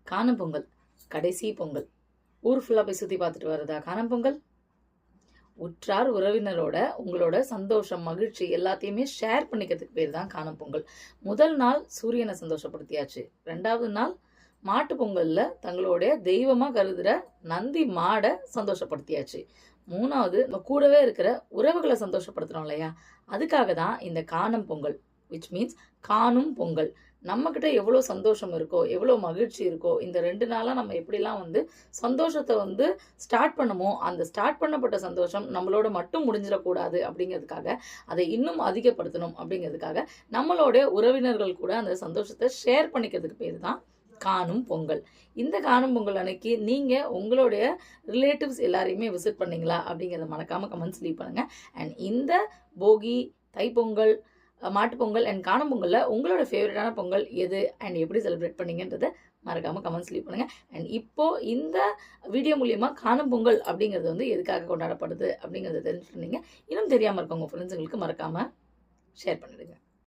காணும் பொங்கல் கடைசி பொங்கல். ஊர் ஃபுல்லாக போய் சுற்றி பார்த்துட்டு வரதா காணும் பொங்கல்? உற்றார் உறவினரோட உங்களோட சந்தோஷம் மகிழ்ச்சி எல்லாத்தையுமே ஷேர் பண்ணிக்கிறதுக்கு பேர் தான் காணும் பொங்கல். முதல் நாள் சூரியனை சந்தோஷப்படுத்தியாச்சு. 2வது நாள் மாட்டு பொங்கல்ல தங்களுடைய தெய்வமா கருதுற நந்தி மாடை சந்தோஷப்படுத்தியாச்சு. 3வது நம்ம கூடவே இருக்கிற உறவுகளை சந்தோஷப்படுத்துறோம் இல்லையா, அதுக்காக தான் இந்த காணும் பொங்கல், விச் மீன்ஸ் காணும் பொங்கல். நம்மக்கிட்ட எவ்வளோ சந்தோஷம் இருக்கோ, எவ்வளோ மகிழ்ச்சி இருக்கோ, இந்த 2 நாளாக நம்ம எப்படிலாம் சந்தோஷத்தை ஸ்டார்ட் பண்ணமோ, அந்த ஸ்டார்ட் பண்ணப்பட்ட சந்தோஷம் நம்மளோட மட்டும் முடிஞ்சிடக்கூடாது அப்படிங்கிறதுக்காக, அதை இன்னும் அதிகப்படுத்தணும் அப்படிங்கிறதுக்காக, நம்மளோட உறவினர்கள் கூட அந்த சந்தோஷத்தை ஷேர் பண்ணிக்கிறதுக்கு பேர் தான் காணும் பொங்கல். இந்த காணும் பொங்கல் அன்னைக்கு நீங்கள் உங்களுடைய ரிலேட்டிவ்ஸ் எல்லாரையுமே விசிட் பண்ணீங்களா அப்படிங்கிறத மறக்காமல் கமெண்ட்ஸ் லீவ் பண்ணுங்கள். அண்ட் இந்த போகி, தைப்பொங்கல், மாட்டுப்பொங்கல் அண்ட் காணும் பொங்கலில் உங்களோட ஃபேவரட்டான பொங்கல் எது அண்ட் எப்படி செலிப்ரேட் பண்ணீங்கன்றதை மறக்காமல் கமெண்ட்ஸ் லீவ் பண்ணுங்கள். அண்ட் இப்போது இந்த வீடியோ மூலியமாக காணும் பொங்கல் அப்படிங்கிறது எதுக்காக கொண்டாடப்படுது அப்படிங்கிறத தெரிஞ்சுட்டு இன்னும் தெரியாமல் இருக்கவங்க ஃப்ரெண்ட்ஸுங்களுக்கு மறக்காமல் ஷேர் பண்ணிடுங்க.